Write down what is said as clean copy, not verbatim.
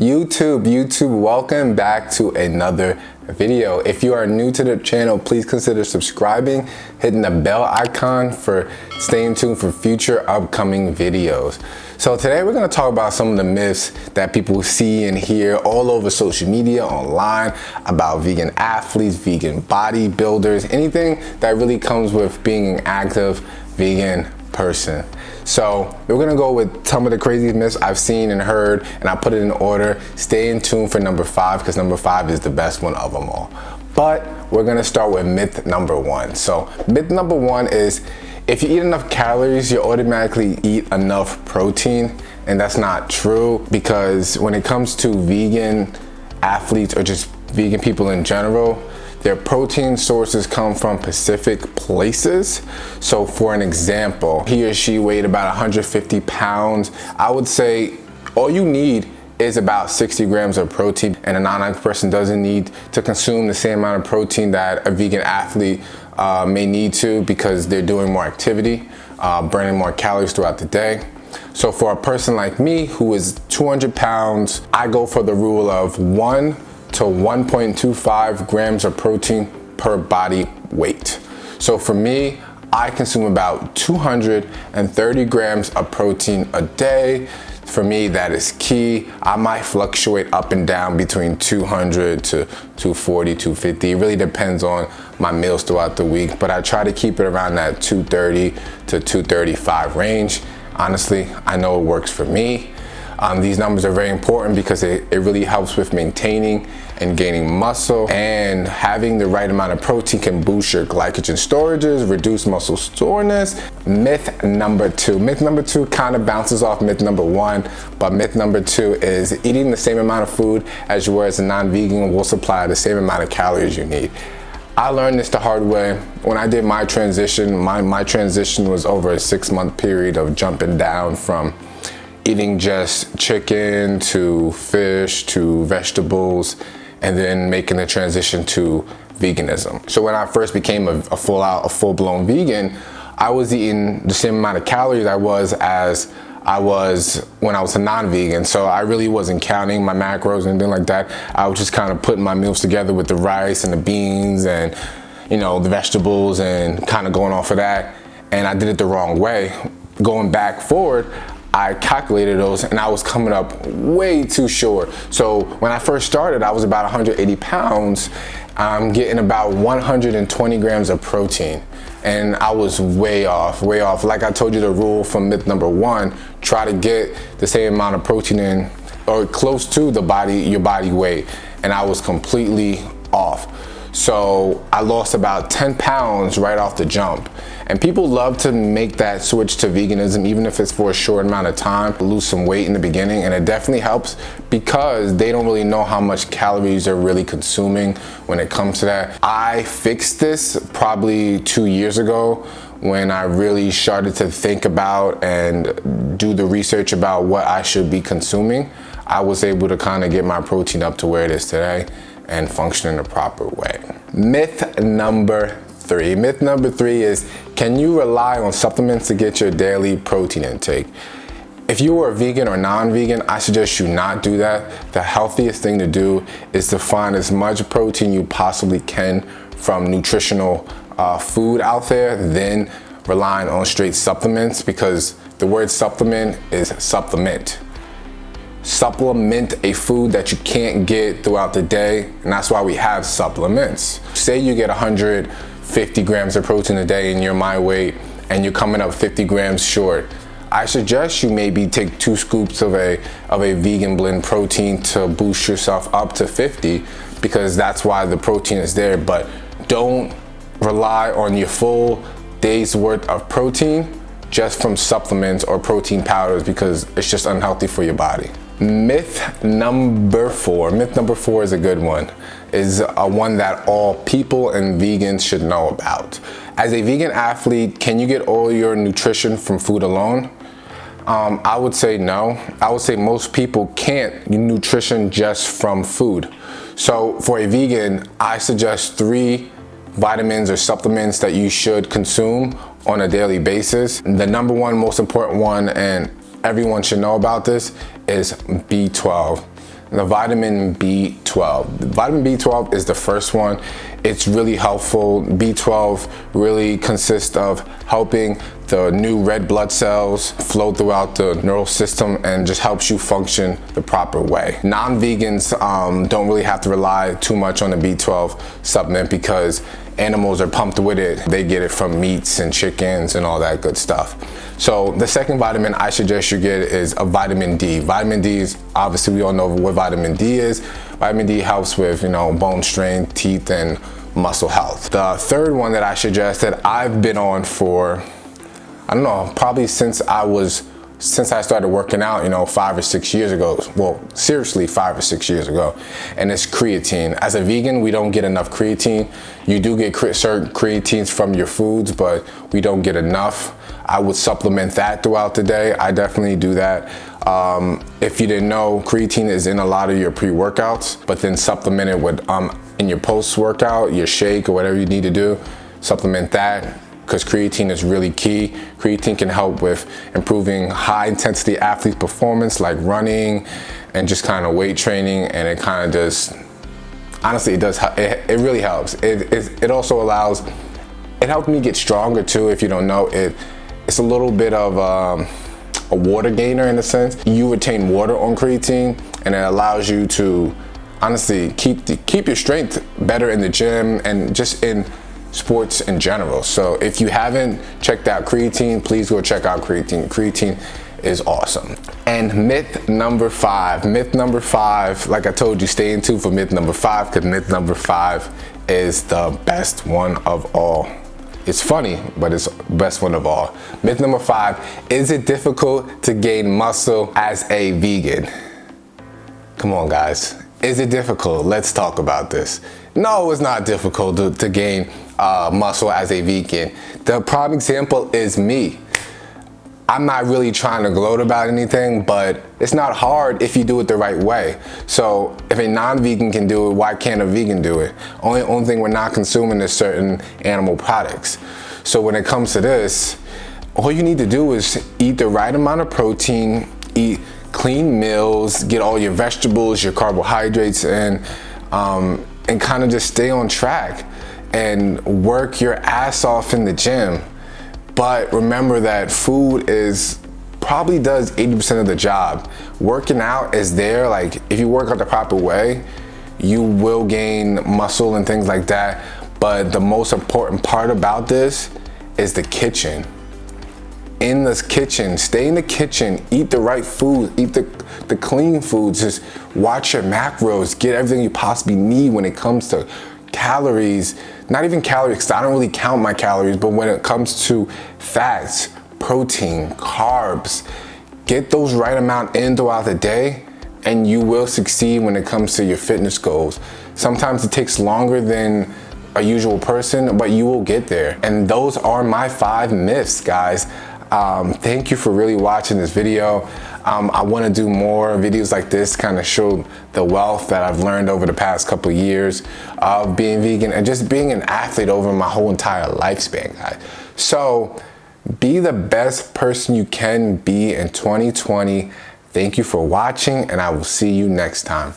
YouTube, welcome back to another video. If you are new to the channel, please consider subscribing, hitting the bell icon for staying tuned for future upcoming videos. So today we're going to talk about some of the myths that people see and hear all over social media, online, about vegan athletes, vegan bodybuilders, anything that really comes with being an active vegan person. So we're gonna go with some of the craziest myths I've seen and heard, and I put it in order. Stay in tune for number 5, because number 5 is the best one of them all. But we're gonna start with myth number 1. So myth number 1 is, if you eat enough calories, you automatically eat enough protein. And that's not true, because when it comes to vegan athletes or just vegan people in general, their protein sources come from specific places. So for an example, he or she weighed about 150 pounds. I would say all you need is about 60 grams of protein, and a non-active person doesn't need to consume the same amount of protein that a vegan athlete may need to, because they're doing more activity, burning more calories throughout the day. So for a person like me who is 200 pounds, I go for the rule of 1 to 1.25 grams of protein per body weight. So for me, I consume about 230 grams of protein a day. For me, that is key. I might fluctuate up and down between 200 to 240, 250. It really depends on my meals throughout the week, but I try to keep it around that 230 to 235 range. Honestly, I know it works for me. These numbers are very important because it really helps with maintaining and gaining muscle, and having the right amount of protein can boost your glycogen storages, reduce muscle soreness. Myth number 2. Myth number 2 kind of bounces off myth number 1, but myth number 2 is eating the same amount of food as you were as a non-vegan will supply the same amount of calories you need. I learned this the hard way. When I did my transition, my transition was over a 6-month period of jumping down from eating just chicken to fish to vegetables, and then making the transition to veganism. So when I first became a full-blown vegan, I was eating the same amount of calories as I was when I was a non-vegan. So I really wasn't counting my macros and anything like that. I was just kind of putting my meals together with the rice and the beans and, you know, the vegetables, and kind of going off of that. And I did it the wrong way. Going back forward, I calculated those and I was coming up way too short. So when I first started, I was about 180 pounds. I'm getting about 120 grams of protein. And I was way off. Like I told you, the rule from myth number 1, try to get the same amount of protein in, or close to your body weight. And I was completely off. So I lost about 10 pounds right off the jump. And people love to make that switch to veganism, even if it's for a short amount of time, lose some weight in the beginning. And it definitely helps, because they don't really know how much calories they're really consuming when it comes to that. I fixed this probably 2 years ago, when I really started to think about and do the research about what I should be consuming. I was able to kind of get my protein up to where it is today and function in a proper way. Myth number 3. Myth number 3 is, can you rely on supplements to get your daily protein intake? If you are vegan or non-vegan, I suggest you not do that. The healthiest thing to do is to find as much protein you possibly can from nutritional food out there, then relying on straight supplements, because the word supplement is supplement. Supplement a food that you can't get throughout the day, and that's why we have supplements. Say you get 150 grams of protein a day and you're my weight, and you're coming up 50 grams short. I suggest you maybe take 2 scoops of a vegan blend protein to boost yourself up to 50, because that's why the protein is there. But don't rely on your full day's worth of protein just from supplements or protein powders, because it's just unhealthy for your body. Myth number 4. Myth number 4 is a good one. Is one that all people and vegans should know about. As a vegan athlete, can you get all your nutrition from food alone? I would say no. I would say most people can't get nutrition just from food. So for a vegan, I suggest 3 vitamins or supplements that you should consume on a daily basis. The number 1 most important one, and everyone should know about this, is B12. the vitamin B12. Vitamin B12 is the first one. It's really helpful. B12 really consists of helping the new red blood cells flow throughout the neural system and just helps you function the proper way. Non-vegans don't really have to rely too much on the B12 supplement because animals are pumped with it. They get it from meats and chickens and all that good stuff. So the second vitamin I suggest you get is a vitamin D. Vitamin D is, obviously we all know what vitamin D is. Vitamin D helps with, bone strength, teeth, and muscle health. The third one that I suggest that I've been on for, I don't know, probably since I started working out, 5 or 6 years ago. Well, seriously, 5 or 6 years ago. And it's creatine. As a vegan, we don't get enough creatine. You do get certain creatines from your foods, but we don't get enough. I would supplement that throughout the day. I definitely do that. If you didn't know, creatine is in a lot of your pre-workouts, but then supplement it with in your post-workout, your shake or whatever you need to do, supplement that, because creatine is really key. Creatine can help with improving high intensity athlete performance like running and just kind of weight training, and it kind of just, honestly, it really helps. It also allows, it helped me get stronger too. If you don't know, it's a little bit of a water gainer in a sense. You retain water on creatine, and it allows you to honestly keep your strength better in the gym and just in sports in general. So if you haven't checked out creatine, please go check out creatine. Creatine is awesome. And myth number 5, like I told you, stay in tune for myth number 5, because myth number 5 is the best one of all. It's funny, but it's the best one of all. Myth number 5, is it difficult to gain muscle as a vegan? Come on, guys. Is it difficult? Let's talk about this. No, it's not difficult to gain muscle as a vegan. The prime example is me. I'm not really trying to gloat about anything, but it's not hard if you do it the right way. So if a non-vegan can do it, why can't a vegan do it? Only thing we're not consuming is certain animal products. So when it comes to this, all you need to do is eat the right amount of protein, eat clean meals, get all your vegetables, your carbohydrates in, and kind of just stay on track and work your ass off in the gym. But remember that food probably does 80% of the job. Working out is there, like if you work out the proper way, you will gain muscle and things like that. But the most important part about this is the kitchen. In the kitchen, stay in the kitchen, eat the right food, eat the clean foods, just watch your macros, get everything you possibly need when it comes to calories. Not even calories, because I don't really count my calories, but when it comes to fats, protein, carbs, get those right amount in throughout the day, and you will succeed when it comes to your fitness goals. Sometimes it takes longer than a usual person, but you will get there. And those are my 5 myths, guys. Thank you for really watching this video. I want to do more videos like this, kind of show the wealth that I've learned over the past couple of years of being vegan and just being an athlete over my whole entire lifespan, guys. So be the best person you can be in 2020. Thank you for watching, and I will see you next time.